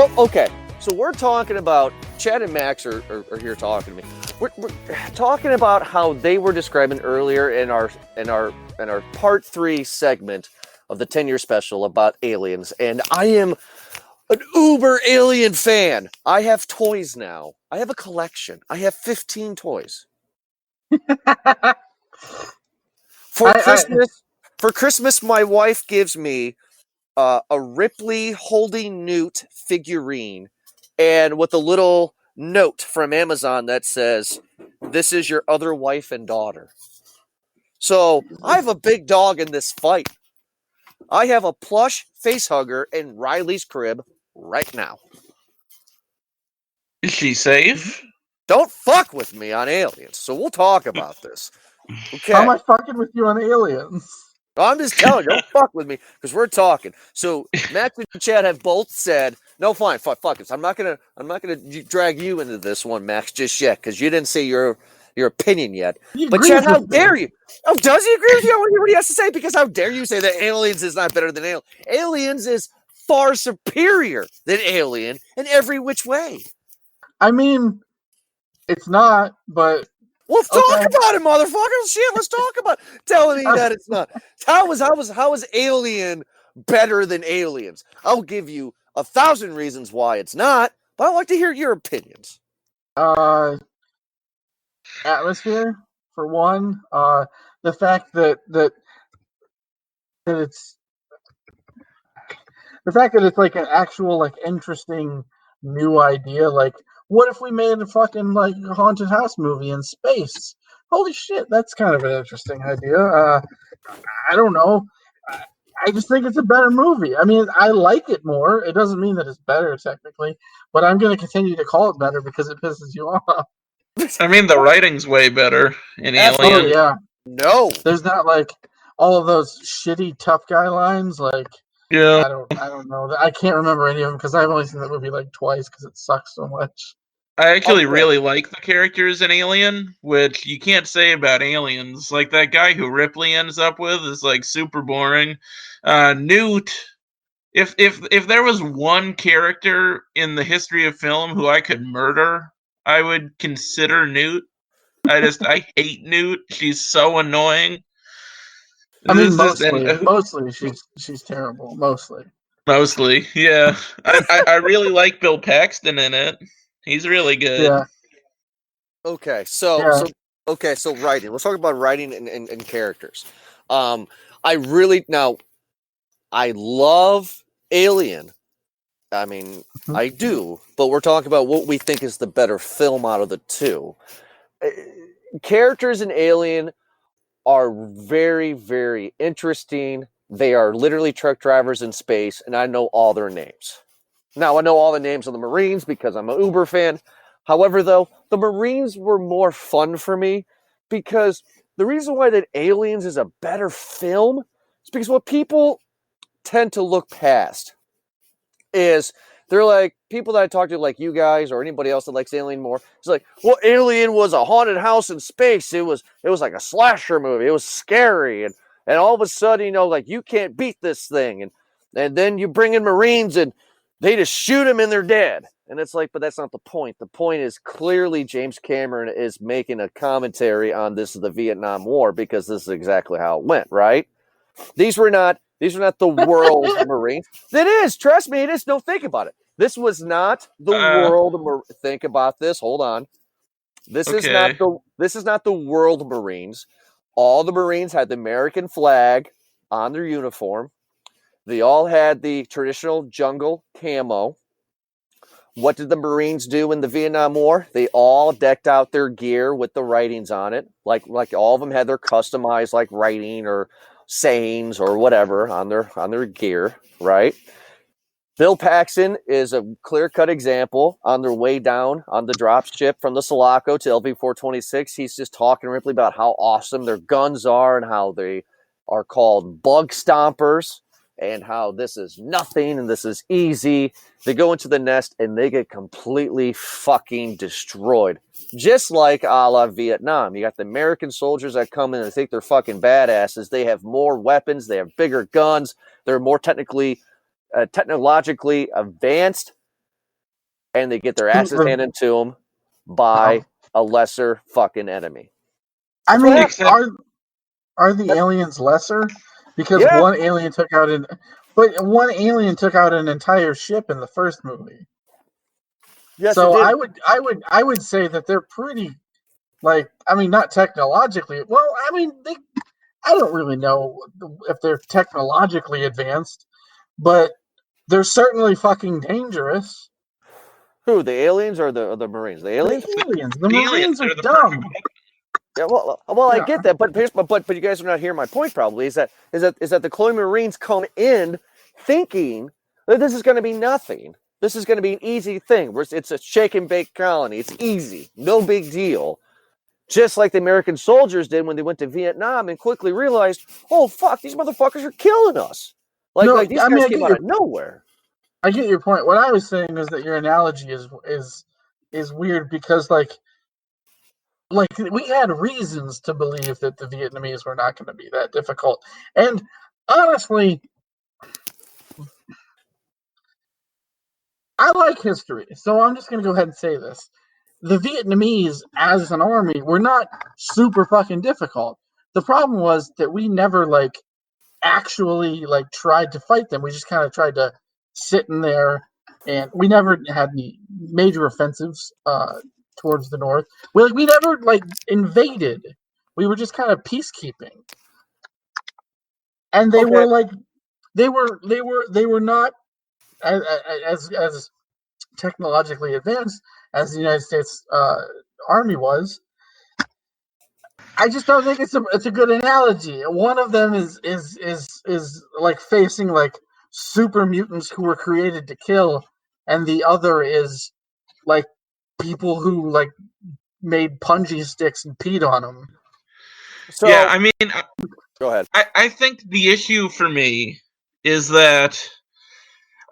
So we're talking about Chad and Max are here talking to me. We're talking about how they were describing earlier in our part 3 segment of the 10-year special about aliens, and I am an uber alien fan. I have toys now. I have a collection. I have 15 toys. For Christmas, my wife gives me a Ripley holding Newt figurine, and with a little note from Amazon that says, "This is your other wife and daughter." So I have a big dog in this fight. I have a plush face hugger in Riley's crib right now. Is she safe? Don't fuck with me on aliens. So we'll talk about this. Okay. How am I fucking with you on aliens? I'm just telling you, don't fuck with me because we're talking. So Max and Chad have both said, "No, fine, fuck this. I'm not gonna drag you into this one, Max, just yet because you didn't say your opinion yet." But Chad, how dare you? Oh, does he agree with you on what he has to say? Because how dare you say that Aliens is not better than Alien? Aliens is far superior than Alien in every which way. I mean, it's not, but let's talk about it, motherfucker. Shit, let's talk about it. Telling me that it's not. How is Alien better than Aliens? I'll give you 1,000 reasons why it's not, but I'd like to hear your opinions. Atmosphere, for one. The fact that it's like an actual, like, interesting new idea. Like, what if we made a fucking, like, haunted house movie in space? Holy shit, that's kind of an interesting idea. I don't know. I just think it's a better movie. I mean, I like it more. It doesn't mean that it's better, technically, but I'm going to continue to call it better because it pisses you off. I mean, the writing's way better in Alien. Oh, yeah. No. There's not, like, all of those shitty tough guy lines, like... Yeah. I don't know. I can't remember any of them because I've only seen that movie like twice because it sucks so much. I actually really like the characters in Alien, which you can't say about Aliens. Like, that guy who Ripley ends up with is, like, super boring. Newt, if there was one character in the history of film who I could murder, I would consider Newt. I hate Newt. She's so annoying. I mean, mostly she's terrible. Mostly, yeah. I really like Bill Paxton in it. He's really good. Yeah. Okay, so writing. Let's talk about writing and characters. I love Alien. I mean, I do, but we're talking about what we think is the better film out of the two. Characters in Alien are very, very interesting. They are literally truck drivers in space, and I know all their names. Now, I know all the names of the Marines because I'm an Uber fan. However, though, the Marines were more fun for me because the reason why that Aliens is a better film is because what people tend to look past is they're like, people that I talk to, like you guys or anybody else that likes Alien more, it's like, well, Alien was a haunted house in space. It was like a slasher movie. It was scary. And all of a sudden, like, you can't beat this thing. And then you bring in Marines and they just shoot them and they're dead. And it's like, but that's not the point. The point is clearly James Cameron is making a commentary on this of the Vietnam War because this is exactly how it went, right? These were not the world Marines. It is. Trust me, it is. Don't think about it. This was not the world. Think about this. Hold on. This is not the world Marines. All the Marines had the American flag on their uniform. They all had the traditional jungle camo. What did the Marines do in the Vietnam War? They all decked out their gear with the writings on it. Like all of them had their customized, like, writing or sayings or whatever on their gear, right? Bill Paxton is a clear-cut example. On their way down on the drop ship from the Sulaco to LV-426, he's just talking to Ripley about how awesome their guns are and how they are called bug stompers and how this is nothing and this is easy. They go into the nest and they get completely fucking destroyed. Just like a la Vietnam. You got the American soldiers that come in and think they're fucking badasses. They have more weapons. They have bigger guns. They're more technologically advanced. and they get their asses handed to them by a lesser fucking enemy. I That's what mean, happened. are the aliens lesser? Because Yeah. one alien took out an entire ship in the first movie. Yes, So it did. I would say that they're pretty, like, I mean, not technologically. Well, I mean, I don't really know if they're technologically advanced, but they're certainly fucking dangerous. Who, the aliens or the Marines? The aliens? The aliens. The The aliens Marines are are the perfect dumb. Yeah, well, I Yeah. get that, but you guys are not hearing my point. Probably is that the colonial Marines come in thinking that this is going to be nothing. This is going to be an easy thing. It's a shake and bake colony. It's easy, no big deal. Just like the American soldiers did when they went to Vietnam and quickly realized, oh fuck, these motherfuckers are killing us. No, Like these I mean, guys came out of nowhere. I get your point. What I was saying is that your analogy is weird because like we had reasons to believe that the Vietnamese were not going to be that difficult. And honestly, I like history, so I'm just going to go ahead and say this. The Vietnamese as an army were not super fucking difficult. The problem was that we never actually tried to fight them. We just kind of tried to sit in there, and we never had any major offensives towards the north. We never invaded. We were just kind of peacekeeping, and they Okay. were they were not as technologically advanced as the United States Army was. I just don't think it's a good analogy. One of them is like facing super mutants who were created to kill, and the other is like people who made punji sticks and peed on them. So yeah, I mean, go ahead. I think the issue for me is that,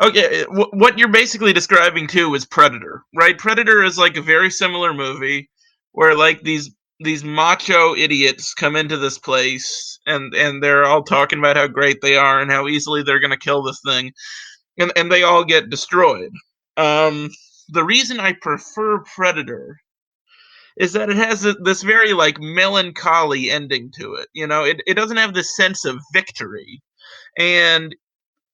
okay, what you're basically describing too is Predator, right? Predator is like a very similar movie where these macho idiots come into this place and they're all talking about how great they are and how easily they're going to kill this thing, and they all get destroyed. The reason I prefer Predator is that it has this very melancholy ending to it. It doesn't have this sense of victory. And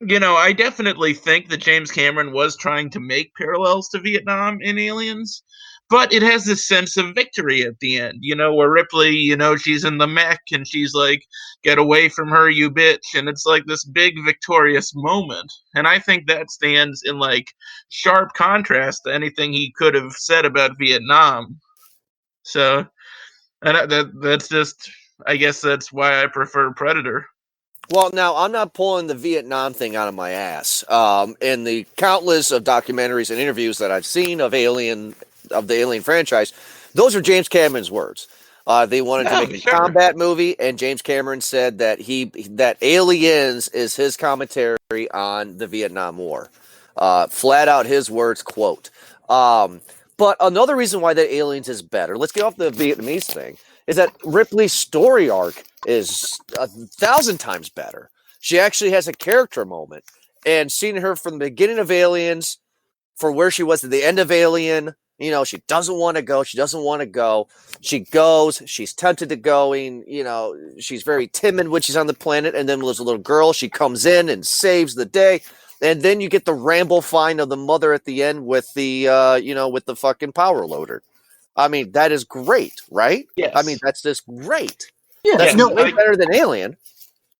I definitely think that James Cameron was trying to make parallels to Vietnam in Aliens, but it has this sense of victory at the end, where Ripley, she's in the mech and she's like, get away from her, you bitch. And it's like this big victorious moment. And I think that stands in sharp contrast to anything he could have said about Vietnam. So, and that's just, I guess that's why I prefer Predator. Well, now I'm not pulling the Vietnam thing out of my ass. In the countless of documentaries and interviews that I've seen of the Alien franchise, those are James Cameron's words. They wanted to Oh, make a sure. combat movie, and James Cameron said that that Aliens is his commentary on the Vietnam War. Flat out his words, quote. But another reason why that Aliens is better, let's get off the Vietnamese thing, is that Ripley's story arc is 1,000 times better. She actually has a character moment. And seeing her from the beginning of Aliens for where she was at the end of Alien, she doesn't want to go. She doesn't want to go. She goes. She's tempted to going. She's very timid when she's on the planet. And then there's a little girl. She comes in and saves the day. And then you get the ramble find of the mother at the end with the, with the fucking power loader. I mean, that is great, right? Yes. I mean, that's just great. Yeah, That's no, way better than Alien.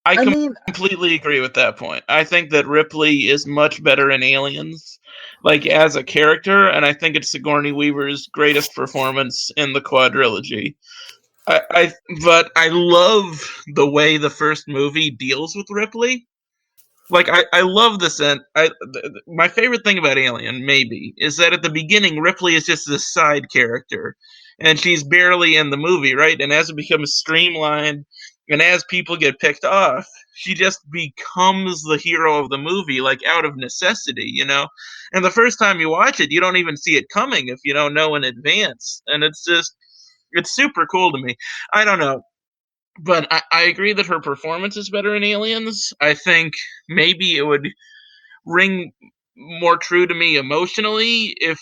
I mean, completely agree with that point. I think that Ripley is much better in Aliens, as a character, and I think it's Sigourney Weaver's greatest performance in the quadrilogy. But I love the way the first movie deals with Ripley. I love the sense. My favorite thing about Alien, maybe, is that at the beginning Ripley is just this side character, and she's barely in the movie, right? And as it becomes streamlined, and as people get picked off, she just becomes the hero of the movie, out of necessity. And the first time you watch it, you don't even see it coming if you don't know in advance, and it's super cool to me. I don't know. But I agree that her performance is better in Aliens. I think maybe it would ring more true to me emotionally if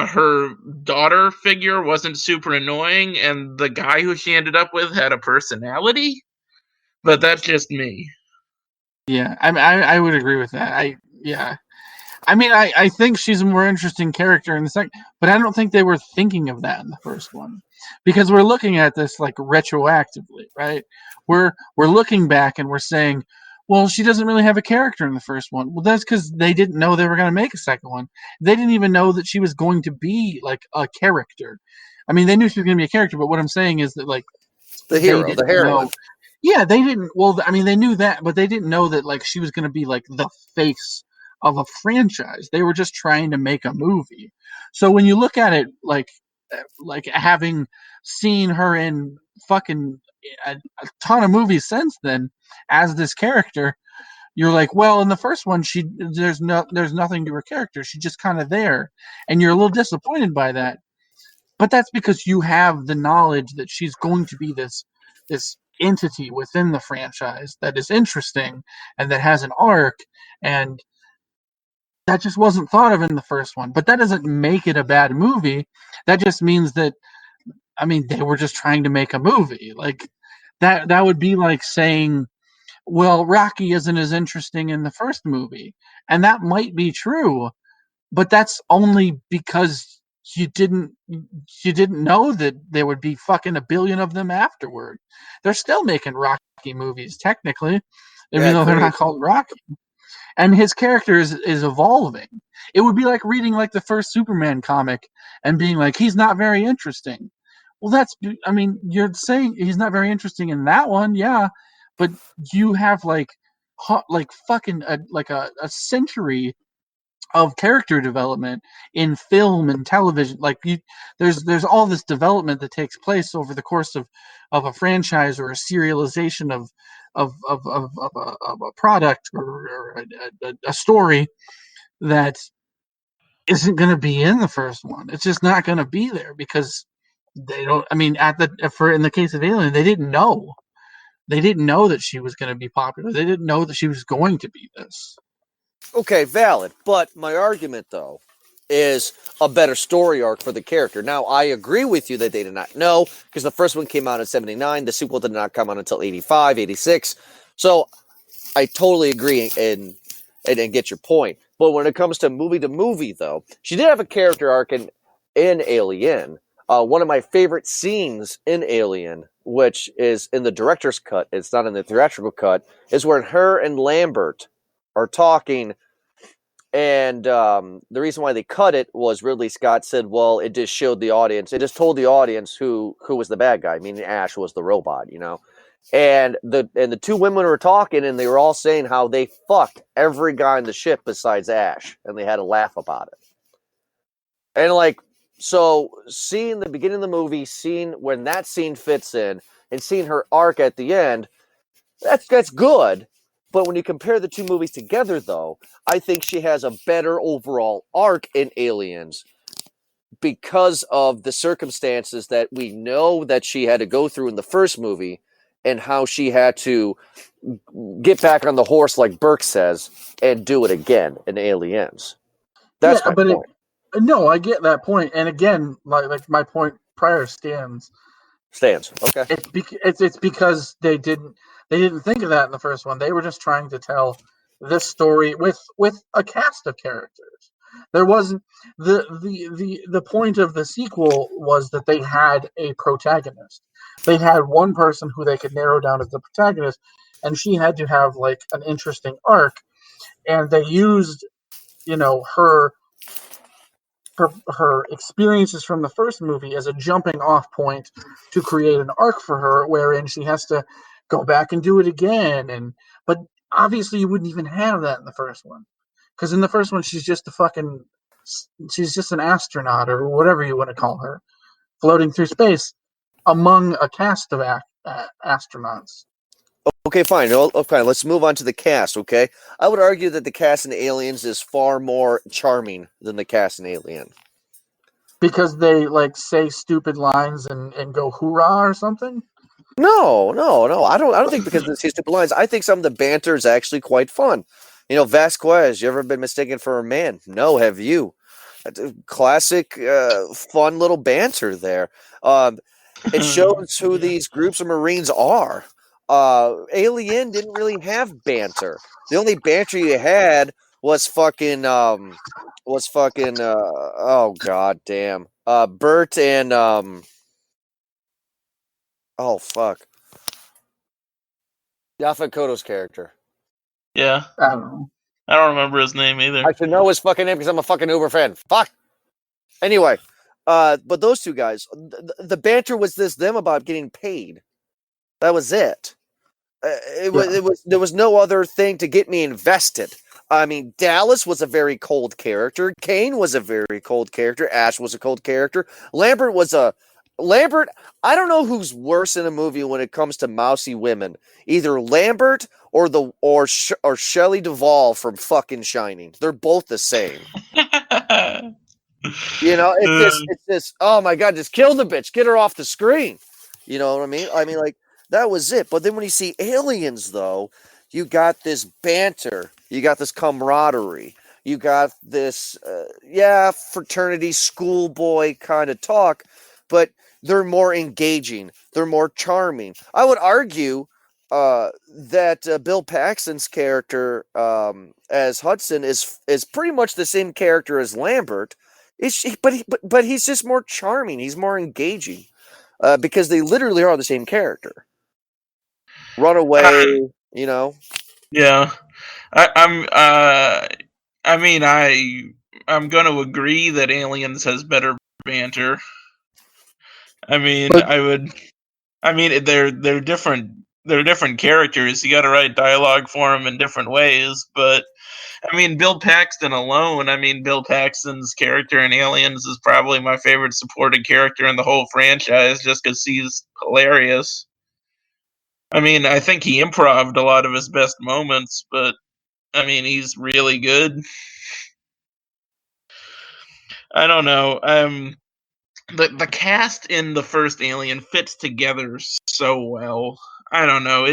her daughter figure wasn't super annoying, and the guy who she ended up with had a personality. But that's just me. Yeah, I would agree with that. I think she's a more interesting character in the second, but I don't think they were thinking of that in the first one, because we're looking at this like retroactively, right? We're looking back and we're saying, well, she doesn't really have a character in the first one. Well, that's because they didn't know they were going to make a second one. They didn't even know that she was going to be like a character. I mean, they knew she was going to be a character, but what I'm saying is that like The they hero, the didn't heroine. know. Yeah, they didn't. Well, I mean, they knew that, but they didn't know that like she was going to be like the face of a franchise. They were just trying to make a movie. So when you look at it, like having seen her in fucking a ton of movies since then as this character, you're like, well, in the first one, there's nothing to her character. She's just kind of there, and you're a little disappointed by that. But that's because you have the knowledge that she's going to be this entity within the franchise that is interesting and that has an arc, and that just wasn't thought of in the first one. But that doesn't make it a bad movie. That just means that, I mean, they were just trying to make a movie. Like that would be like saying, well, Rocky isn't as interesting in the first movie. And that might be true, but that's only because you didn't know that there would be fucking a billion of them afterward. They're still making Rocky movies technically, Yeah, even though they're great. not called Rocky. And his character is evolving. It would be like reading like the first Superman comic and being like, he's not very interesting. Well, I mean, you're saying he's not very interesting in that one, yeah, but you have like fucking a century of character development in film and television. There's all this development that takes place over the course of a franchise or a serialization of a product or a story that isn't going to be in the first one. It's just not going to be there because they don't. I mean, in the case of Alien, they didn't know. They didn't know that she was going to be popular. They didn't know that she was going to be this. Okay, valid. But my argument, though, is a better story arc for the character. Now, I agree with you that they did not know, because the first one came out in 79. The sequel did not come out until 85, 86. So I totally agree and get your point. But when it comes to movie, though, she did have a character arc in Alien. One of my favorite scenes in Alien, which is in the director's cut, it's not in the theatrical cut, is where her and Lambert are talking. And the reason why they cut it was Ridley Scott said, well, it just showed the audience. It just told the audience who was the bad guy, meaning Ash was the robot, you know. And the two women were talking, and they were all saying how they fucked every guy on the ship besides Ash, and they had to laugh about it. And like, so seeing the beginning of the movie, seeing when that scene fits in, and seeing her arc at the end, that's good. But when you compare the two movies together, though, I think she has a better overall arc in Aliens because of the circumstances that we know that she had to go through in the first movie and how she had to get back on the horse, like Burke says, and do it again in Aliens. That's my point. No, I get that point. And again, like my point prior stands. Okay. It's because they didn't think of that in the first one. They were just trying to tell this story with a cast of characters. There wasn't the point of the sequel was that they had a protagonist. They had one person who they could narrow down as the protagonist, and she had to have like an interesting arc. And they used, her experiences from the first movie as a jumping off point to create an arc for her wherein she has to go back and do it again. But obviously you wouldn't even have that in the first one, because in the first one she's just an astronaut or whatever you want to call her, floating through space among a cast of astronauts. Okay, fine. Okay, let's move on to the cast, okay? I would argue that the cast in Aliens is far more charming than the cast in Alien. Because they, say stupid lines and go hoorah or something? No. I don't think because they say stupid lines. I think some of the banter is actually quite fun. Vasquez, you ever been mistaken for a man? No, have you? Classic, fun little banter there. It shows who these groups of Marines are. Alien didn't really have banter. The only banter you had was fucking oh god damn. Bert and oh fuck. Yaphet Kotto's character. Yeah, I don't know. I don't remember his name either. I should know his fucking name because I'm a fucking Uber fan. Fuck. Anyway, but those two guys, the banter was them about getting paid. That was it. There was no other thing to get me invested. I mean, Dallas was a very cold character. Kane was a very cold character. Ash was a cold character. Lambert. I don't know who's worse in a movie when it comes to mousy women. Either Lambert or Shelley Duvall from fucking Shining. They're both the same. You know, it's this. Oh my god, just kill the bitch, get her off the screen. You know what I mean? I mean, like that was it. But then when you see Aliens, though, you got this banter, you got this camaraderie, you got this, fraternity schoolboy kind of talk, but they're more engaging, they're more charming. I would argue that Bill Paxton's character as Hudson is pretty much the same character as Lambert. But he's just more charming. He's more engaging because they literally are the same character. Runaway, you know. Yeah, I'm going to agree that Aliens has better banter. I mean, they're different. They're different characters. You got to write dialogue for them in different ways, but. I mean, Bill Paxton alone. I mean, Bill Paxton's character in Aliens is probably my favorite supporting character in the whole franchise, just because he's hilarious. I mean, I think he improv'd a lot of his best moments, but I mean, he's really good. I don't know. The cast in the first Alien fits together so well. I don't know.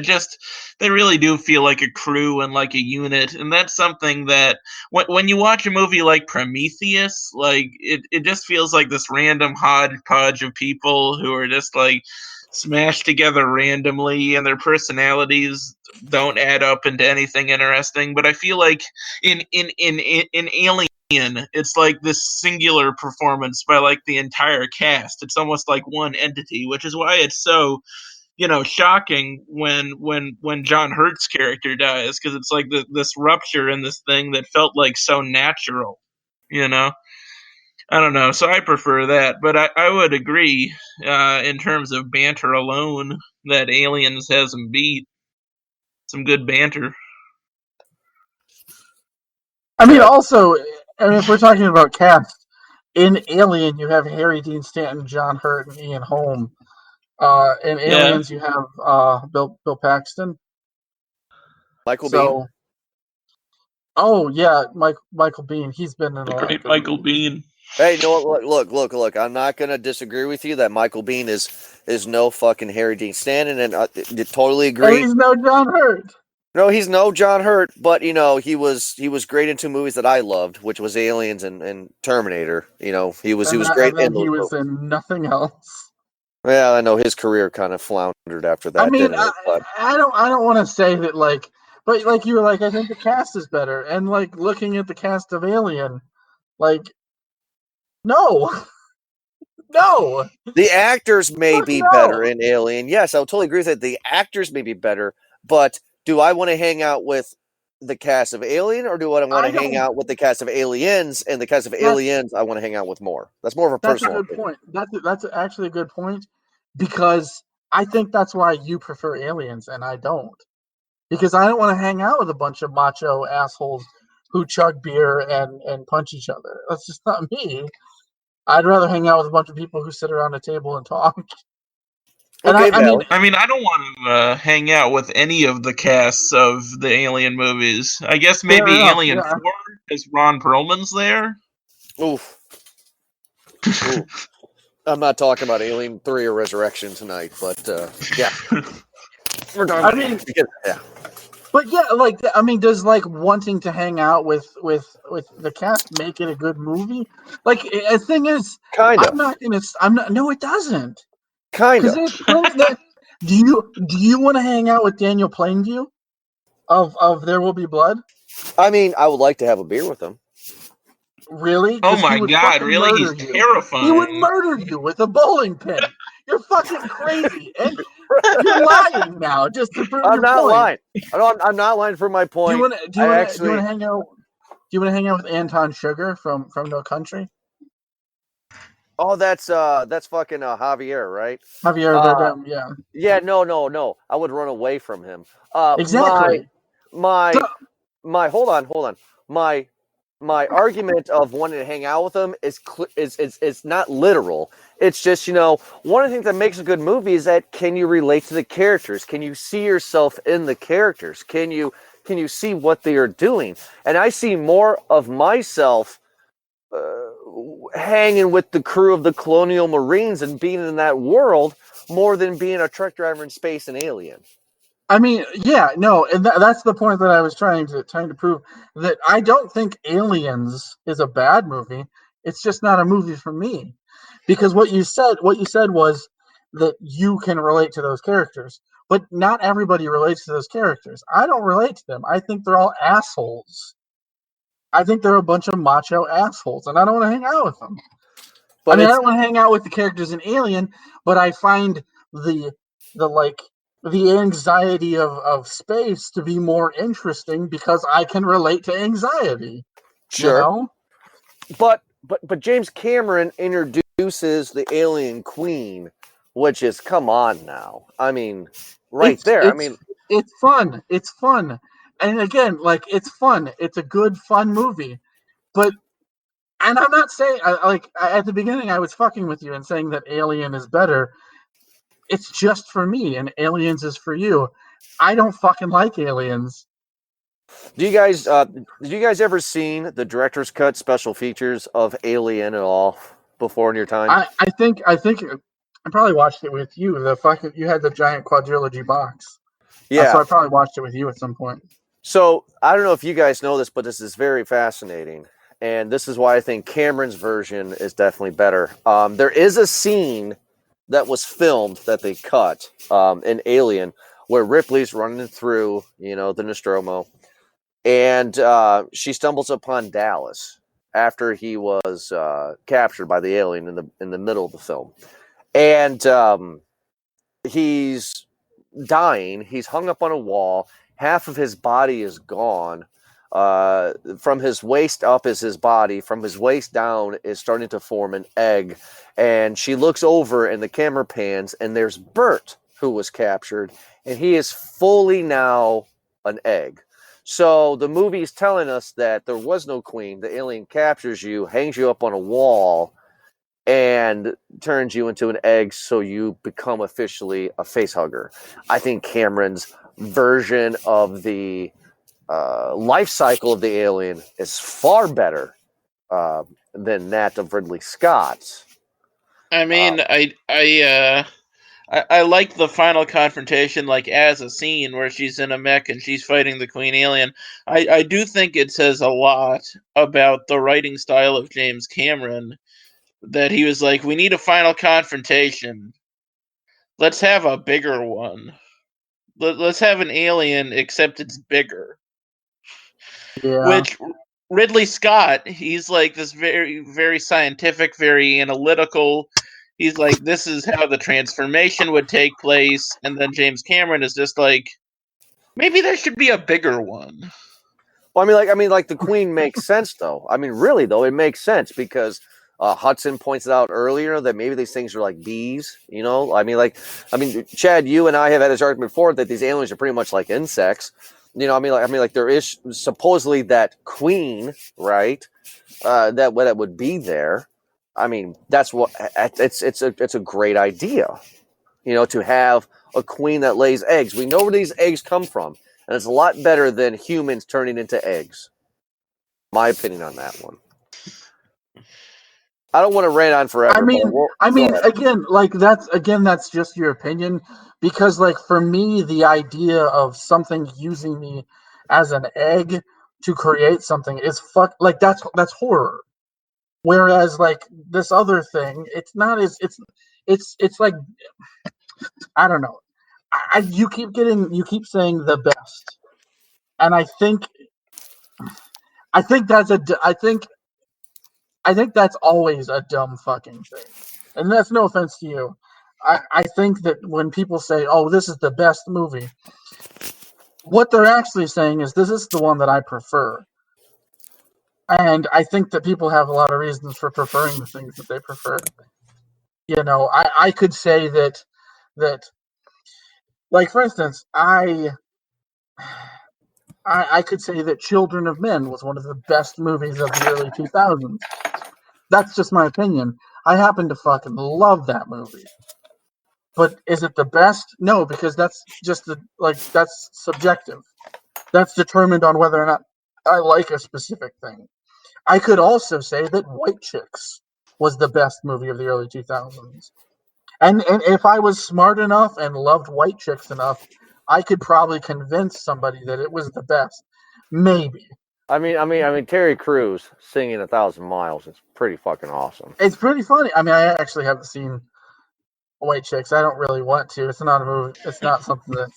They really do feel like a crew and like a unit, and that's something that when you watch a movie like Prometheus, like it just feels like this random hodgepodge of people who are just like smashed together randomly, and their personalities don't add up into anything interesting. But I feel like in Alien, it's like this singular performance by like the entire cast. It's almost like one entity, which is why it's so shocking when John Hurt's character dies, because it's like this rupture in this thing that felt like so natural. I don't know, so I prefer that, but I would agree in terms of banter alone that Aliens has them beat. Some good banter. I mean, also, if we're talking about cast, in Alien you have Harry Dean Stanton, John Hurt, and Ian Holm. In Aliens you have Bill Paxton. Michael Biehn. Oh yeah, Michael Biehn. He's been in a lot of Michael Biehn. Hey, no, look. I'm not gonna disagree with you that Michael Biehn is no fucking Harry Dean Stanton, and I totally agree. And he's no John Hurt. No, he's no John Hurt, but he was great in two movies that I loved, which was Aliens and Terminator. He was great in those. He was in nothing else. Well, I know his career kind of floundered after that. I mean, but I don't want to say that but like you were like, I think the cast is better, and like looking at the cast of Alien, like, no. The actors may be better in Alien. Yes, I would totally agree with that. The actors may be better, but do I want to hang out with the cast of Alien, or do I want to hang out with the cast of Aliens? And the cast of Aliens, I want to hang out with more. That's more of a personal opinion. That's actually a good point, because I think that's why you prefer Aliens and I don't. Because I don't want to hang out with a bunch of macho assholes who chug beer and punch each other. That's just not me. I'd rather hang out with a bunch of people who sit around a table and talk. And I don't want to hang out with any of the casts of the Alien movies. I guess maybe Alien 4, because Ron Perlman's there. Oof. I'm not talking about Alien 3 or Resurrection tonight, but yeah. We're talking yeah. But yeah, like I mean, does like wanting to hang out with the cast make it a good movie? Like the thing is, Kind I'm of. not gonna. I'm not. No, it doesn't. Kind Because of. there's plenty that. Do you want to hang out with Daniel Plainview of There Will Be Blood? I mean, I would like to have a beer with him. Really? Oh Because he my would god, fucking really? He's murder you. He would terrifying. murder you with a bowling pin. You're fucking crazy, and you're lying now just to prove I'm your not point. lying. I'm not lying for my Do you point. want to? Do you I want to? Do you want actually, to hang out? Do you want to hang out with Anton Sugar from No Country? oh, that's fucking Javier, right? Javier Uh, Bardem, yeah, yeah, no. I would run away from him. My, exactly. So, my, hold on. My, my argument of wanting to hang out with him is not literal. It's just, one of the things that makes a good movie is that can you relate to the characters? Can you see yourself in the characters? Can you see what they are doing? And I see more of myself hanging with the crew of the Colonial Marines and being in that world more than being a truck driver in space and alien. I mean, yeah, no, and that's the point that I was trying to prove that I don't think Aliens is a bad movie. It's just not a movie for me, because what you said was that you can relate to those characters, but not everybody relates to those characters. I don't relate to them. I think they're all assholes. I think they're a bunch of macho assholes, and I don't want to hang out with them. I But mean, I it's don't want to hang out with the characters in Alien, but I find the like the anxiety of space to be more interesting because I can relate to anxiety. You sure, know? but James Cameron introduces the alien queen, which is come on now. I mean, right It's there. I it's mean, it's fun. It's fun. And again, like it's fun. It's a good fun movie. But and I'm not saying at the beginning I was fucking with you and saying that Alien is better. It's just for me and Aliens is for you. I don't fucking like Aliens. did you guys ever seen the director's cut special features of Alien at all before in your time? I think I probably watched it with you. The fucking you had the giant quadrilogy box, so Yeah. I probably watched it with you at some point. So I don't know if you guys know this, but this is very fascinating, and this is why I think Cameron's version is definitely better. There is a scene that was filmed that they cut in Alien where Ripley's running through, the Nostromo, and she stumbles upon Dallas after he was captured by the alien in the middle of the film, and he's dying. He's hung up on a wall. Half of his body is gone. From his waist up is his body. From his waist down is starting to form an egg. And she looks over, and the camera pans, and there's Bert, who was captured, and he is fully now an egg. So the movie is telling us that there was no queen. The alien captures you, hangs you up on a wall, and turns you into an egg so you become officially a face hugger. I think Cameron's version of the life cycle of the alien is far better than that of Ridley Scott's. I Uh, mean, I like the final confrontation, like as a scene where she's in a mech and she's fighting the Queen Alien. I do think it says a lot about the writing style of James Cameron that he was like, we need a final confrontation. Let's have a bigger one. Let's have an alien, except it's bigger. Yeah, Which Ridley Scott, he's like this very, very scientific, very analytical. He's like, this is how the transformation would take place. And then James Cameron is just like, maybe there should be a bigger one. well, like the Queen makes sense though. I mean, really though, it makes sense because Hudson pointed out earlier that maybe these things are like bees. Chad, you and I have had this argument before that these aliens are pretty much like insects. There is supposedly that queen, right? That would be there. I mean, that's what it's a great idea, to have a queen that lays eggs. We know where these eggs come from, and it's a lot better than humans turning into eggs. My opinion on that one. I don't want to rant on forever. I mean, but go ahead. again, that's just your opinion, because like for me, the idea of something using me as an egg to create something is like that's horror. Whereas like this other thing, it's not as it's like I don't know. You keep saying the best, and I think that's a I think that's always a dumb fucking thing. And that's no offense to you. I think that when people say, oh, this is the best movie, what they're actually saying is this is the one that I prefer. And I think that people have a lot of reasons for preferring the things that they prefer. You know, I could say that like for instance, I could say that Children of Men was one of the best movies of the early 2000s. That's just my opinion. I happen to fucking love that movie. But is it the best? No, because that's just that's subjective. That's determined on whether or not I like a specific thing. I could also say that White Chicks was the best movie of the early 2000s. And if I was smart enough and loved White Chicks enough, I could probably convince somebody that it was the best. Maybe. I mean, Terry Crews singing 1,000 Miles is pretty fucking awesome. It's pretty funny. I mean, I actually haven't seen White Chicks. I don't really want to. It's not a movie. It's not something that.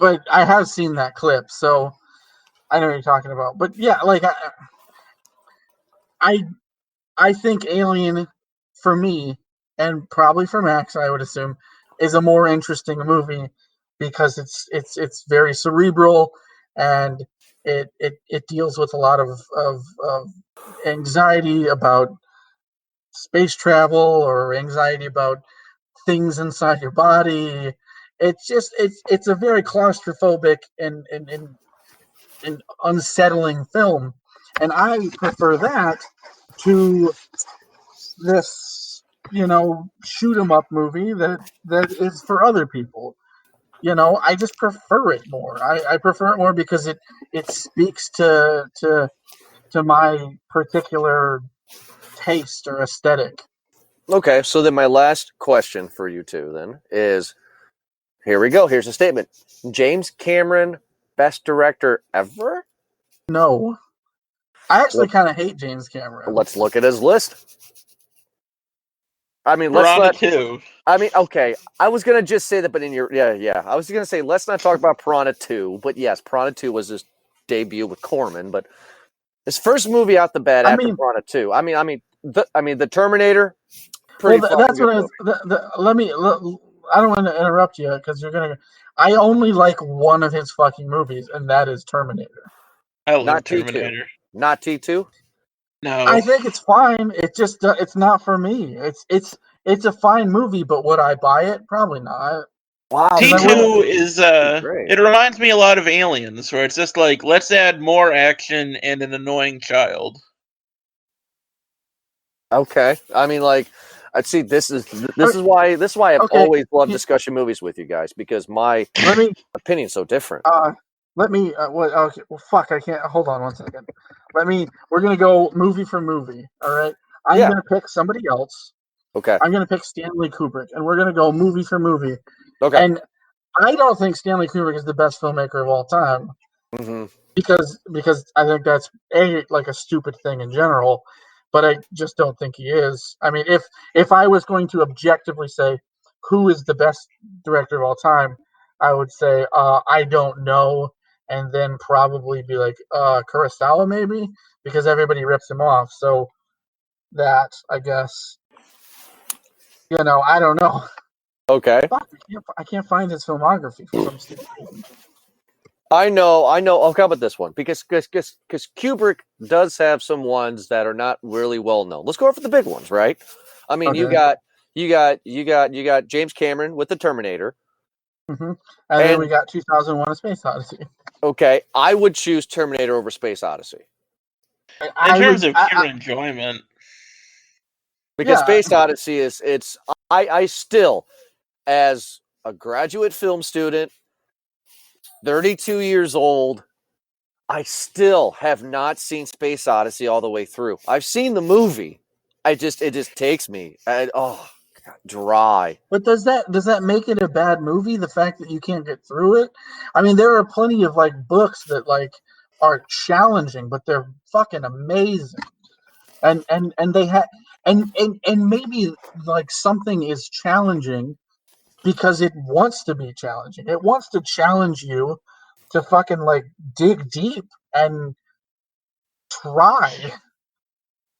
But I have seen that clip, so I know what you're talking about. But yeah, like I I think Alien, for me, and probably for Max, I would assume, is a more interesting movie because it's very cerebral, and it deals with a lot of anxiety about space travel or anxiety about things inside your body. It's a very claustrophobic and unsettling film, and I prefer that to this shoot 'em up movie that is for other people. I just prefer it more. I prefer it more because it speaks to my particular taste or aesthetic. Okay, so then my last question for you two then is, here we go. Here's a statement. James Cameron, best director ever? No, I actually kind of hate James Cameron. Let's look at his list. I mean, let's Piranha not. 2. I mean, okay. I was gonna just say that, but in your yeah. I was gonna say let's not talk about Piranha 2, but yes, Piranha 2 was his debut with Corman, but his first movie out the bat I after mean, Piranha 2. The Terminator, pretty fucking that's good what I was. movie. I don't want to interrupt you because you're gonna. I only like one of his fucking movies, and that is Terminator. I love Not T2. Terminator. Not T2. I No. think it's fine. It just it's not for me. It's a fine movie, but would I buy it? Probably not. Wow, Because I wouldn't. T2 is great. it reminds me a lot of Aliens, where it's just like, let's add more action and an annoying child. Okay, I mean, like, I'd see this is why I've Okay, always loved discussion movies with you guys because my let me opinion's so different. let me. What? Okay, well, fuck. I can't. Hold on one second. We're gonna go movie for movie. All right. I'm Yeah. gonna pick somebody else. Okay. I'm gonna pick Stanley Kubrick, and we're gonna go movie for movie. Okay. And I don't think Stanley Kubrick is the best filmmaker of all time. Mm-hmm. Because I think that's like a stupid thing in general, but I just don't think he is. I mean, if I was going to objectively say who is the best director of all time, I would say I don't know, and then probably be like Kurosawa maybe because everybody rips him off. So that I guess I don't know. Okay. Fuck, I can't find his filmography for some stupid reason. I know. I'll come with this one because Kubrick does have some ones that are not really well known. Let's go for the big ones, right? I mean, Okay. you got James Cameron with the Terminator. And then we got 2001: A Space Odyssey. Okay, I would choose Terminator over Space Odyssey. In terms of pure enjoyment. Because Yeah. Space Odyssey I still, as a graduate film student, 32 years old, I still have not seen Space Odyssey all the way through. I've seen the movie, it just takes me. Dry. But does that make it a bad movie? The fact that you can't get through it. I mean, there are plenty of like books that like are challenging, but they're fucking amazing. And they have and maybe like something is challenging because it wants to be challenging. It wants to challenge you to fucking like dig deep and try.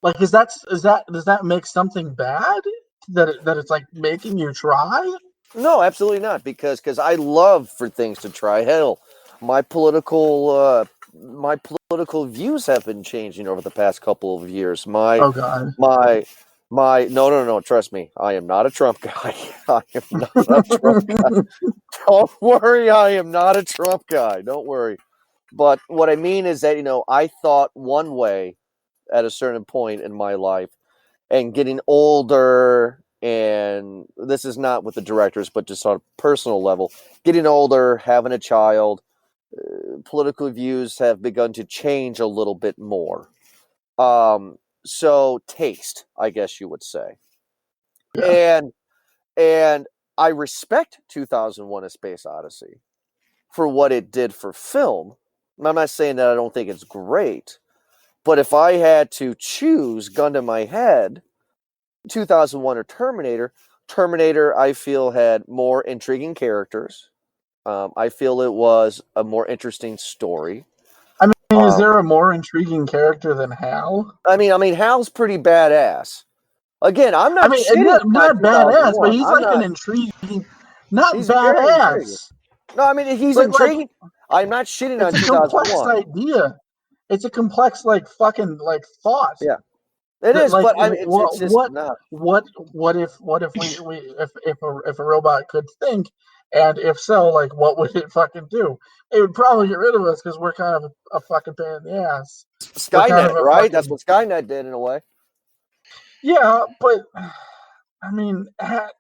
Like, does that make something bad that it's like making you try? No, absolutely not. Because I love for things to try. Hell, my political views have been changing over the past couple of years. Oh God. My no. Trust me, I am not a Trump guy. I am not a Trump guy. Don't worry, I am not a Trump guy. Don't worry. But what I mean is that I thought one way at a certain point in my life, and getting older. And this is not with the directors, but just on a personal level, getting older, having a child, political views have begun to change a little bit more. So taste, I guess you would say. Yeah. And I respect 2001: A Space Odyssey for what it did for film. I'm not saying that I don't think it's great, but if I had to choose, gun to my head, 2001 or Terminator, I feel had more intriguing characters. I feel it was a more interesting story. I mean, is Um, there a more intriguing character than Hal? I mean, Hal's pretty badass. Again, I'm I not mean, shitting on not badass, but 2001. he's I'm like an not. intriguing, not He's very intriguing. badass, No, I mean he's but like intriguing. I'm not shitting it's on a complex 2001. idea. It's a complex like fucking like thought. Yeah, it That is. like But I mean, it's just not. what if we if a robot could think, and if so, like what would it fucking do? It would probably get rid of us because we're kind of a fucking pain in the ass. We're kind of Skynet, a right? That's fucking what Skynet did in a way. yeah, but I mean,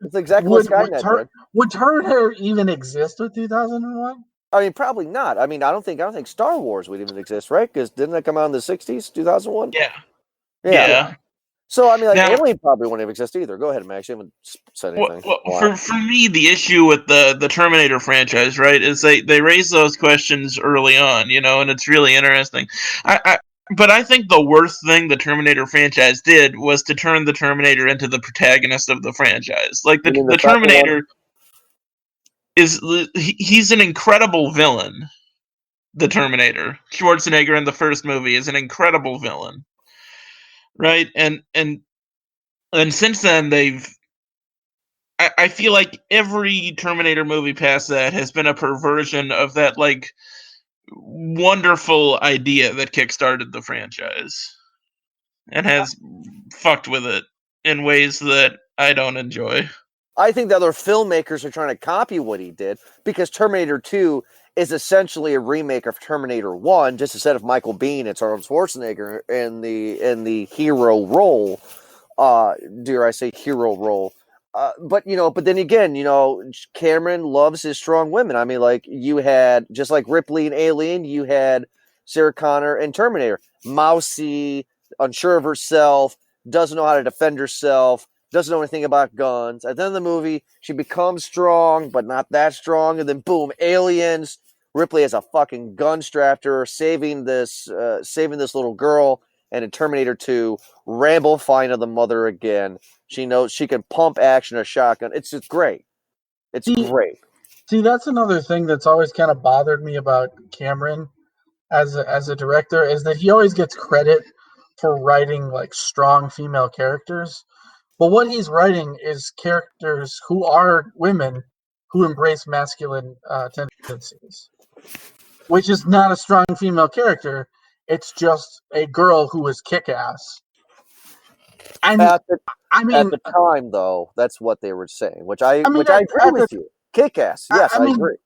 It's exactly what would Skynet did. Terminator even exist with 2001? I mean, probably not. I mean, I don't think Star Wars would even exist, right? Because didn't that come out in the '60s, 2001? Yeah. Yeah. Yeah. So I mean, like Now, Alien probably wouldn't have existed either. Go ahead, Max. You haven't said anything. Wow. for me, the issue with the Terminator franchise, right, is they raise those questions early on, and it's really interesting. But I think the worst thing the Terminator franchise did was to turn the Terminator into the protagonist of the franchise. Like You mean the the second one? Terminator he's an incredible villain. The Terminator, Schwarzenegger in the first movie is an incredible villain, right? And since then I feel like every Terminator movie past that has been a perversion of that like wonderful idea that kickstarted the franchise and has fucked with it in ways that I don't enjoy. I think the other filmmakers are trying to copy what he did because Terminator 2 is essentially a remake of Terminator 1, just instead of Michael Biehn, it's Arnold Schwarzenegger in the hero role. Dare I say hero role? But then again, Cameron loves his strong women. I mean, like you had just like Ripley in Alien, you had Sarah Connor in Terminator, mousy, unsure of herself, doesn't know how to defend herself, doesn't know anything about guns. At the end of the movie, she becomes strong, but not that strong. And then boom, aliens. Ripley has a fucking gun strapped to her, saving this little girl. And in Terminator 2, Rambo finds the mother again. She knows she can pump action a shotgun. It's just great. It's See, great. that's another thing that's always kind of bothered me about Cameron as a director is that he always gets credit for writing like strong female characters. But what he's writing is characters who are women who embrace masculine tendencies, which is not a strong female character. It's just a girl who is kick-ass. And At the I at mean, the time, though, that's what they were saying, which I I mean, agree at the, with you. Kick ass, yes, I I mean, agree.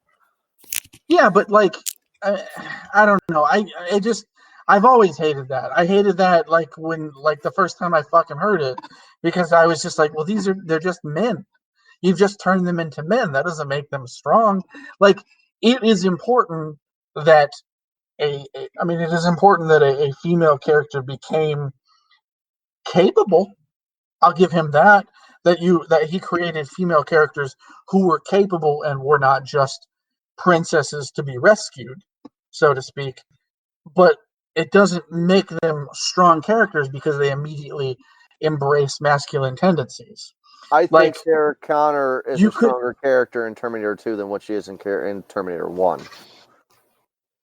yeah, but like, I don't know. I just, I've always hated that. I hated that like when, like the first time I fucking heard it, because I was just like, well, they're just men. You've just turned them into men. That doesn't make them strong. Like, it is important that I mean, it is important that a female character became capable. I'll give him that. That he created female characters who were capable and were not just princesses to be rescued, so to speak. But it doesn't make them strong characters because they immediately embrace masculine tendencies. I think Like Sarah Connor is you a could, stronger character in Terminator 2 than what she is in Terminator 1.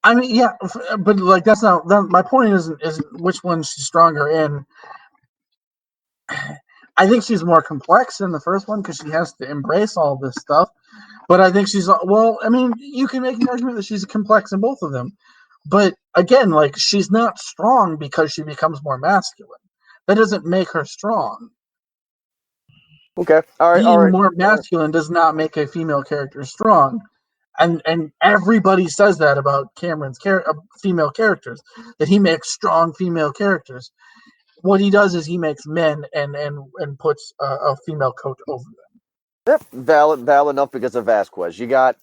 I mean, yeah, but like that's not. My point isn't which one she's stronger in. I think she's more complex in the first one because she has to embrace all this stuff. But I think she's well. I mean, you can make an argument that she's complex in both of them. But again, like she's not strong because she becomes more masculine. That doesn't make her strong. Okay. All right. Being more masculine does not make a female character strong. And everybody says that about Cameron's female characters, that he makes strong female characters. What he does is he makes men and puts a female coat over them. Yep. Valid enough because of Vasquez. You got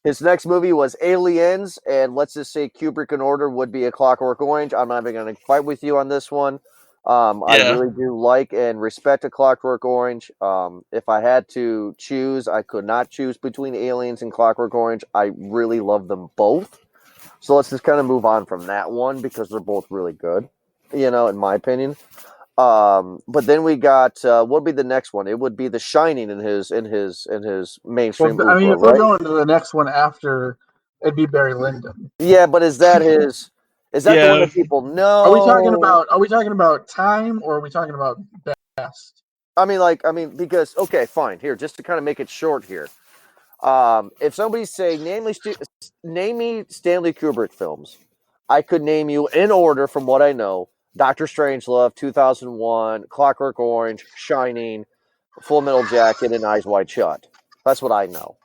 his next movie was Aliens, and let's just say Kubrick in order would be A Clockwork Orange. I'm not even going to fight with you on this one. I really do like and respect A Clockwork Orange. If I had to choose, I could not choose between Aliens and Clockwork Orange. I really love them both. So let's just kind of move on from that one because they're both really good, in my opinion. But then we got what would be the next one? It would be The Shining in his mainstream. Well, I mean, if right? we're going to the next one after, it'd be Barry Lyndon. Yeah, but is that his? Is that the one that people know? Are we talking about time or are we talking about best? I mean, because okay, fine. Here, just to kind of make it short here. If somebody's saying name me Stanley Kubrick films, I could name you in order from what I know: Doctor Strangelove, 2001, Clockwork Orange, Shining, Full Metal Jacket, and Eyes Wide Shut. That's what I know.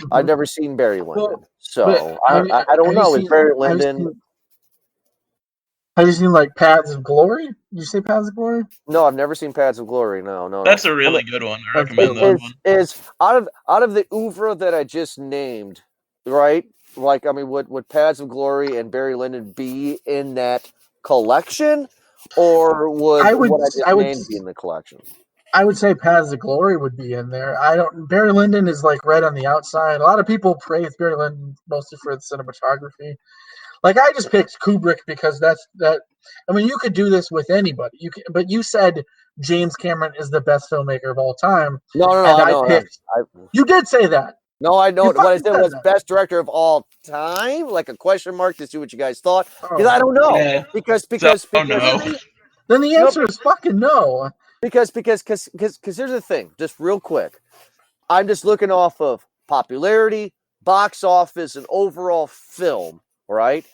Mm-hmm. I've never seen Barry Lyndon, so I don't know. Is Barry Lyndon? Have you seen like Paths of Glory? Did you say Paths of Glory? No, I've never seen Paths of Glory. No. That's a really good one. I recommend that one. Is out of the oeuvre that I just named, right? Like, I mean, would Paths of Glory and Barry Lyndon be in that collection, or would what I just named be in the collection? I would say Paths of Glory would be in there. Barry Lyndon is like right on the outside. A lot of people praise Barry Lyndon mostly for the cinematography. Like I just picked Kubrick because that's that. I mean, you could do this with anybody. But you said James Cameron is the best filmmaker of all time. No, you did say that. No, I know. What I said was best director of all time, like a question mark to see what you guys thought. Because I don't know. Yeah. Because no. Then the answer is fucking no. Because here's the thing, just real quick. I'm just looking off of popularity, box office, and overall film, right?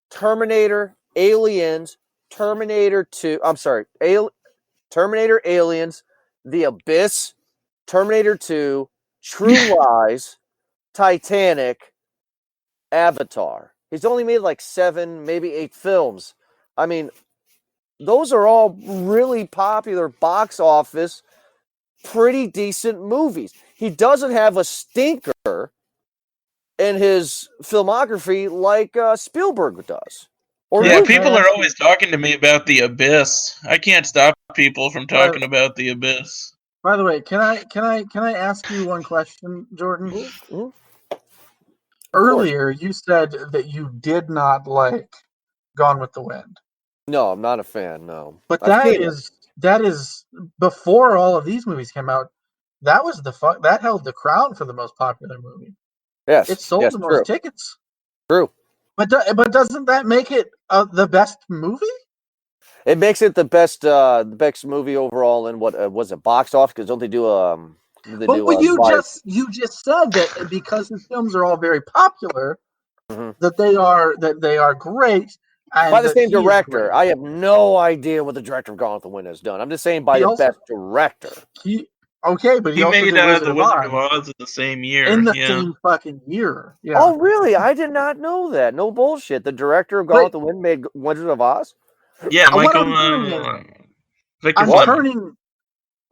Terminator, Aliens, Terminator 2, Terminator, Aliens, The Abyss, Terminator 2, True Lies, Titanic, Avatar. He's only made like 7, maybe 8 films. I mean, those are all really popular box office, pretty decent movies. He doesn't have a stinker in his filmography like Spielberg does. People are always talking to me about The Abyss. I can't stop people from talking about The Abyss. By the way, can I ask you one question, Jordan? Mm-hmm. Earlier, you said that you did not like Gone with the Wind. No, I'm not a fan. No, but that is before all of these movies came out. That was that held the crown for the most popular movie. Yes, it sold the most tickets. True, but doesn't that make it the best movie? It makes it the best movie overall. In what was it, box office? Because don't they do you just said that because his films are all very popular, that they are great. By the same director. I have no idea what the director of Gone with the Wind has done. I'm just saying by the best director. But he made The Wizard of Oz in the same year. In the same fucking year. Yeah. Oh, really? I did not know that. No bullshit. The director of Gone with the Wind made Wizard of Oz? Yeah, Michael. Turning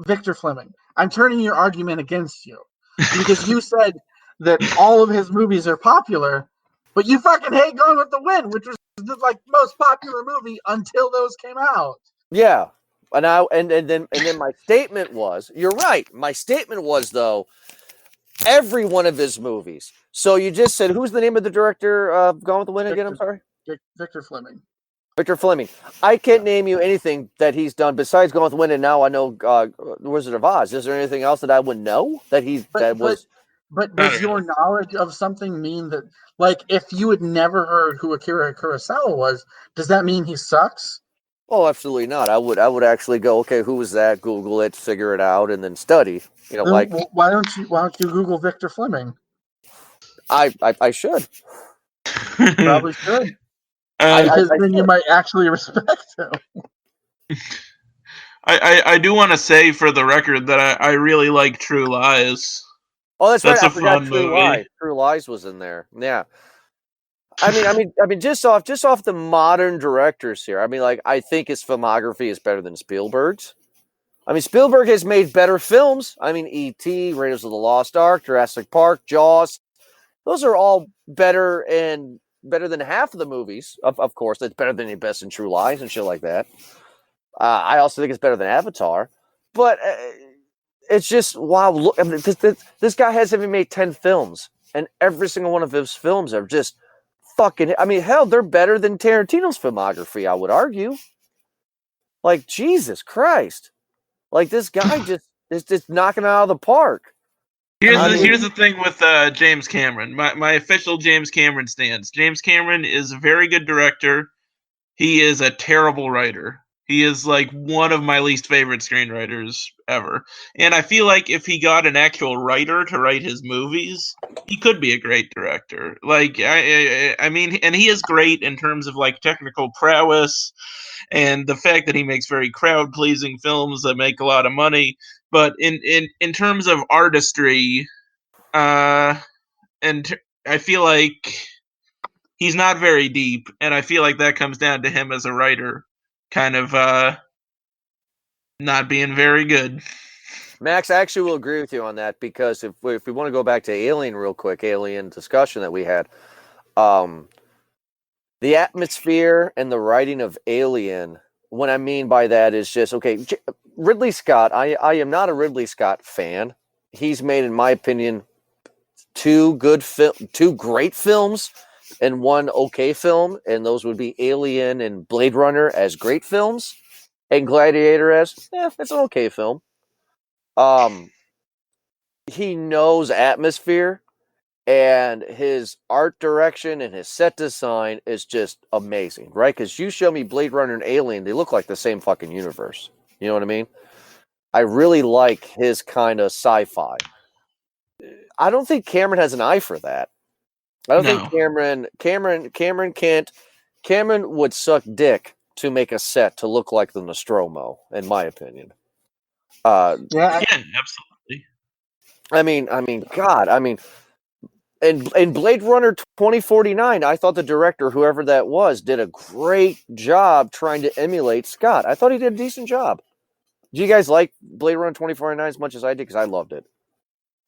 Victor Fleming. I'm turning your argument against you because you said that all of his movies are popular, but you fucking hate Gone with the Wind, which was the most popular movie until those came out. Yeah, And then my statement was, you're right. My statement was, though, every one of his movies. So you just said, who's the name of the director of Gone with the Wind again? I'm sorry. Victor Fleming. Victor Fleming. I can't name you anything that he's done besides Gone with the Wind, and now I know Wizard of Oz. Is there anything else that I would know that But does your knowledge of something mean that, like, if you had never heard who Akira Kurosawa was, does that mean he sucks? Oh, absolutely not. I would actually go, okay, who was that? Google it, figure it out, and then study. Then why don't you Google Victor Fleming? I should. You probably should. Because then you might actually respect him. I do want to say for the record that I really like True Lies. Oh, that's right. I a forgot fun True movie. Lies. True Lies was in there. Yeah. I mean, just off the modern directors here. I mean, like, I think his filmography is better than Spielberg's. I mean, Spielberg has made better films. I mean, E.T., Raiders of the Lost Ark, Jurassic Park, Jaws. Those are all better than half of the movies. Of course, it's better than the Best in True Lies and shit like that. I also think it's better than Avatar. But it's just, wow. Look, I mean, this guy hasn't even made 10 films. And every single one of his films are just fucking... I mean, hell, they're better than Tarantino's filmography, I would argue. Like, Jesus Christ. Like, this guy is just knocking it out of the park. Here's the thing with James Cameron. My official James Cameron stance. James Cameron is a very good director. He is a terrible writer. He is like one of my least favorite screenwriters ever. And I feel like if he got an actual writer to write his movies, he could be a great director. Like I mean, and he is great in terms of like technical prowess and the fact that he makes very crowd-pleasing films that make a lot of money. But in terms of artistry, I feel like he's not very deep, and I feel like that comes down to him as a writer, kind of not being very good. Max, I actually will agree with you on that, because if we want to go back to Alien real quick, Alien discussion that we had, the atmosphere and the writing of Alien, what I mean by that is just, okay, Ridley Scott, I am not a Ridley Scott fan. He's made, in my opinion, two great films and one okay film, and those would be Alien and Blade Runner as great films, and Gladiator as, it's an okay film. He knows atmosphere, and his art direction and his set design is just amazing, right? Because you show me Blade Runner and Alien, they look like the same fucking universe. You know what I mean? I really like his kind of sci-fi. I don't think Cameron has an eye for that. I don't think Cameron would suck dick to make a set to look like the Nostromo, in my opinion. Yeah, absolutely. I mean, God, I mean, in Blade Runner 2049, I thought the director, whoever that was, did a great job trying to emulate Scott. I thought he did a decent job. Do you guys like Blade Runner 2049 as much as I did? Because I loved it.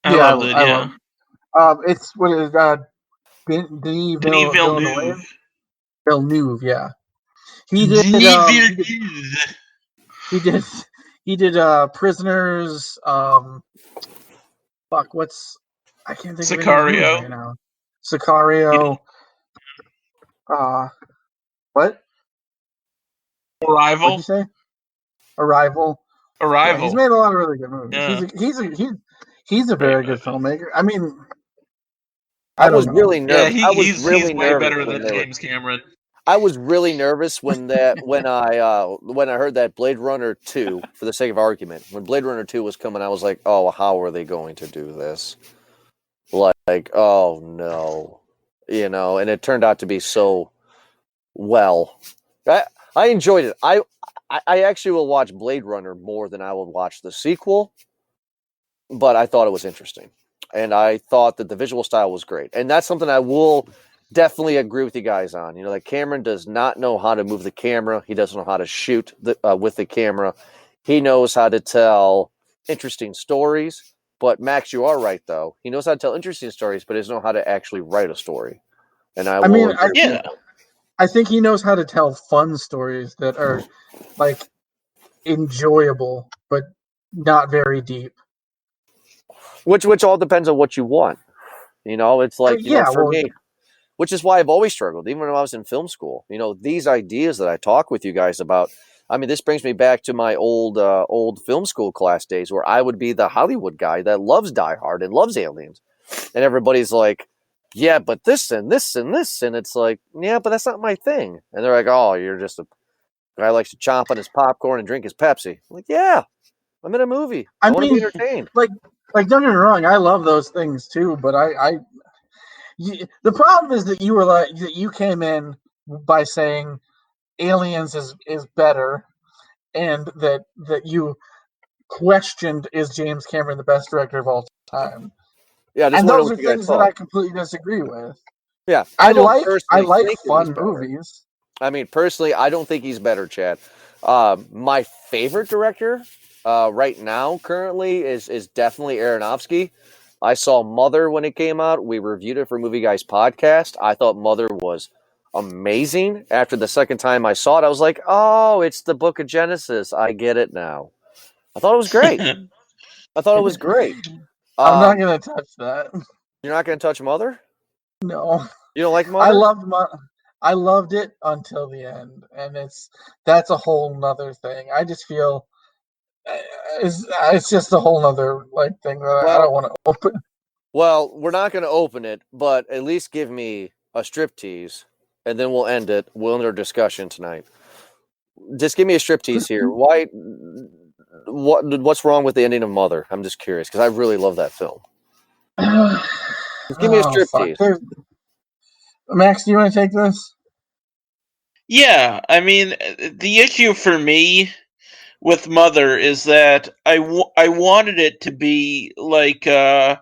I loved it. Yeah. It's what is Denis Villeneuve? Villeneuve, yeah. He did Prisoners. Fuck, I can't think Sicario. of his name right now. Sicario. What? Arrival. What'd you say? Arrival. Yeah, he's made a lot of really good movies. Yeah. He's a very good filmmaker. I mean, I was really nervous. Yeah, he's way better than James Cameron. I was really nervous when I heard that Blade Runner 2, for the sake of argument, when Blade Runner 2 was coming, I was like, oh, how are they going to do this? Like, oh no, you know, and it turned out to be so well. I enjoyed it. I actually will watch Blade Runner more than I will watch the sequel, but I thought it was interesting, and I thought that the visual style was great, and that's something I will definitely agree with you guys on. You know, like, Cameron does not know how to move the camera. He doesn't know how to shoot with the camera. He knows how to tell interesting stories. But Max, you are right, though. He knows how to tell interesting stories, but he doesn't know how to actually write a story. And I think he knows how to tell fun stories that are like enjoyable, but not very deep. Which all depends on what you want. It's like, for well, me, which is why I've always struggled, even when I was in film school. These ideas that I talk with you guys about. I mean, this brings me back to my old film school class days where I would be the Hollywood guy that loves Die Hard and loves aliens, and everybody's like, "Yeah, but this and this and this," and it's like, "Yeah, but that's not my thing." And they're like, "Oh, you're just a guy who likes to chomp on his popcorn and drink his Pepsi." I'm like, yeah, I'm in a movie. I want to be entertained. Like don't get me wrong, I love those things too, but the problem is that you came in by saying Aliens is better, and that you questioned, is James Cameron the best director of all time? Yeah, I just And wondering those what are you guys things that thought. I completely disagree with. Yeah, I I don't I personally like think that he's fun better. movies. I mean, personally, I don't think he's better, Chad. My favorite director right now, currently, is definitely Aronofsky. I saw Mother when it came out. We reviewed it for Movie Guys podcast. I thought Mother was amazing. After the second time I saw it, I was like, oh, it's the Book of Genesis. I get it now. I thought it was great. I thought it was great. I'm not gonna touch that. You're not going to touch Mother? No, You don't like I Mother? loved I loved it until the end, and that's a whole nother thing. I just feel it's just a whole nother thing that I don't Well, want to open. we're not going to open it, but at least give me a striptease, and then we'll end it. We'll end our discussion tonight. Just give me a striptease here. Why? What's wrong with the ending of Mother? I'm just curious because I really love that film. Just give me a Oh fuck! striptease. Max, do you want to take this? Yeah, I mean, the issue for me with Mother is that I wanted it to be like a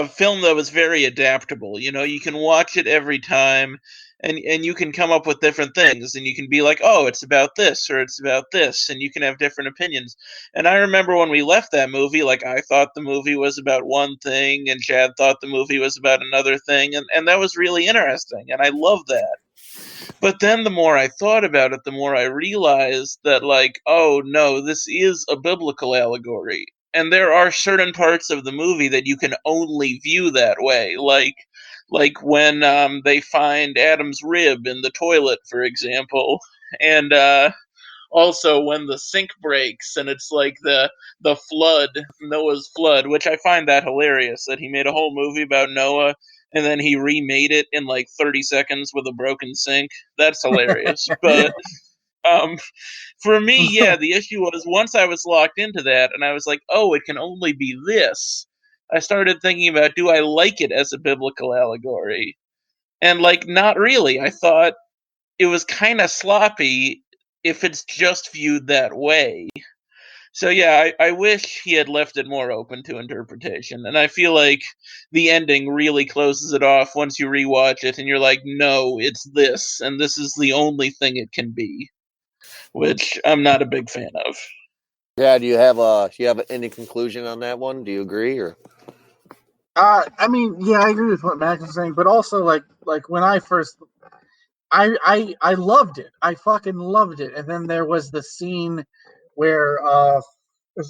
film that was very adaptable. You can watch it every time, and you can come up with different things, and you can be like, oh, it's about this or it's about this, and you can have different opinions. And I remember when we left that movie, like, I thought the movie was about one thing, and Chad thought the movie was about another thing, and that was really interesting, and I love that. But then the more I thought about it, the more I realized that, like, oh no, this is a biblical allegory. And there are certain parts of the movie that you can only view that way. Like when they find Adam's rib in the toilet, for example. And also when the sink breaks and it's like the flood, Noah's flood, which I find that hilarious that he made a whole movie about Noah and then he remade it in like 30 seconds with a broken sink. That's hilarious. But um for me, yeah, the issue was once I was locked into that and I was like, oh, it can only be this. I started thinking about, do I like it as a biblical allegory? And like, not really. I thought it was kind of sloppy if it's just viewed that way. So yeah, I wish he had left it more open to interpretation, and I feel like the ending really closes it off once you rewatch it, and you're like, no, it's this, and this is the only thing it can be, which I'm not a big fan of. Yeah, do you have any conclusion on that one? Do you agree or? I mean, yeah, I agree with what Max is saying, but also like when I first, I loved it. I fucking loved it. And then there was the scene where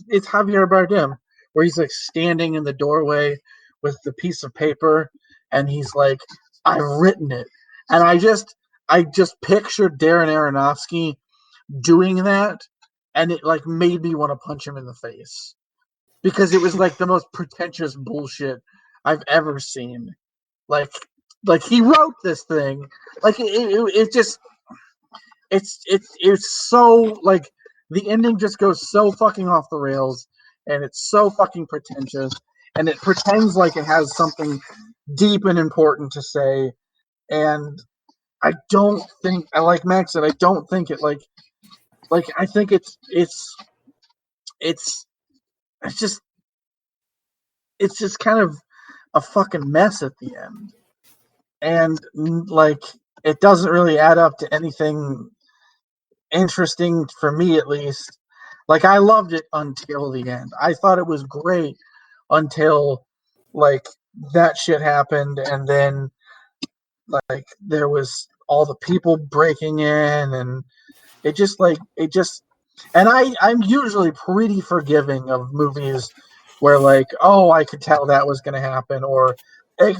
it's Javier Bardem, where he's like standing in the doorway with the piece of paper, and he's like, "I've written it," and I just pictured Darren Aronofsky doing that, and it like made me want to punch him in the face because it was like the most pretentious bullshit I've ever seen. Like, like he wrote this thing. Like it just it's so like the ending just goes so fucking off the rails, and it's so fucking pretentious, and it pretends like it has something deep and important to say, and I don't think, like Max said, I don't think it like I think it's it's just it's just kind of a fucking mess at the end, and like it doesn't really add up to anything interesting for me, at least. Like I loved it until the end. I thought it was great until like that shit happened, and then like there was all the people breaking in, and and I'm usually pretty forgiving of movies where like, oh, I could tell that was going to happen, or like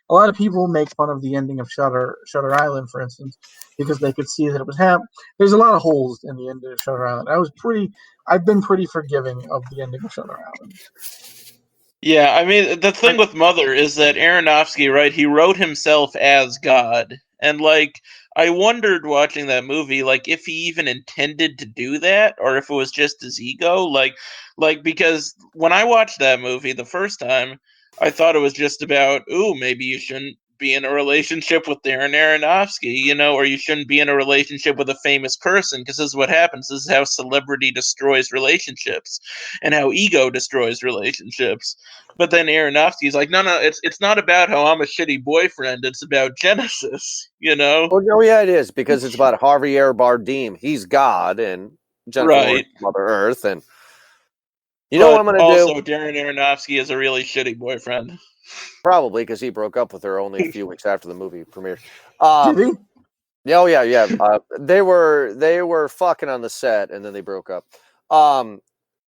a lot of people make fun of the ending of Shutter Island, for instance, because they could see that it was happening. There's a lot of holes in the ending of Shutter Island. I've been pretty forgiving of the ending of Shutter Island. Yeah, I mean, the thing with Mother is that Aronofsky, right, he wrote himself as God. And, like, I wondered watching that movie, like, if he even intended to do that, or if it was just his ego. Because when I watched that movie the first time, I thought it was just about, ooh, maybe you shouldn't be in a relationship with Darren Aronofsky, or you shouldn't be in a relationship with a famous person, because this is what happens. This is how celebrity destroys relationships, and how ego destroys relationships. But then Aronofsky's like, no, it's not about how I'm a shitty boyfriend. It's about Genesis, Well, no, yeah, it is, because it's about Javier Bardem. He's God, and Jennifer Right. Lawrence is Mother Earth, and you know what I'm going to do? Also, Darren Aronofsky is a really shitty boyfriend. Probably because he broke up with her only a few weeks after the movie premiered. Did he? Yeah. They were fucking on the set, and then they broke up.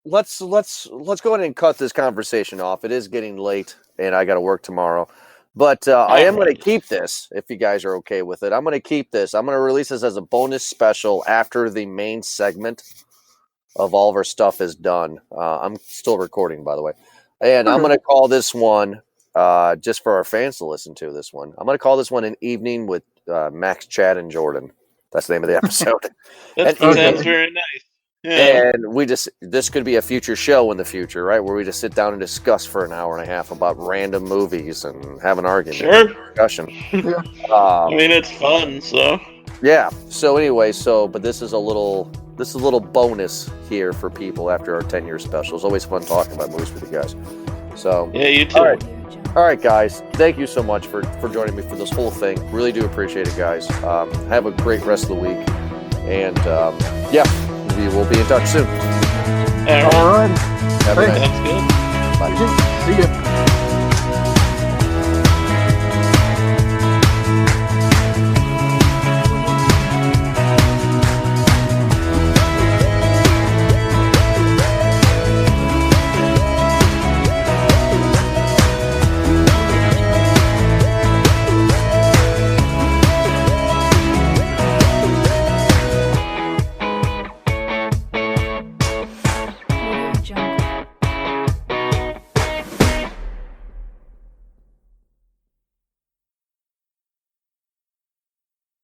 Let's go ahead and cut this conversation off. It is getting late, and I got to work tomorrow. But I am going to keep this, if you guys are okay with it. I'm going to keep this. I'm going to release this as a bonus special after the main segment of all of our stuff is done. I'm still recording, by the way. And I'm going to call this one, just for our fans to listen to this one, I'm going to call this one An Evening with Max, Chad, and Jordan. That's the name of the episode. That sounds very nice. Yeah. And this could be a future show in the future, right? Where we just sit down and discuss for an hour and a half about random movies and have an argument. Sure. Discussion. I mean, it's fun, so. Yeah. So anyway, but this is a little bonus here for people after our 10-year special. It's always fun talking about movies with you guys. So yeah, you too. All right, guys. Thank you so much for joining me for this whole thing. Really do appreciate it, guys. Have a great rest of the week, and we will be in touch soon. All right. All right. Have a nice. Sounds good. Bye. See you.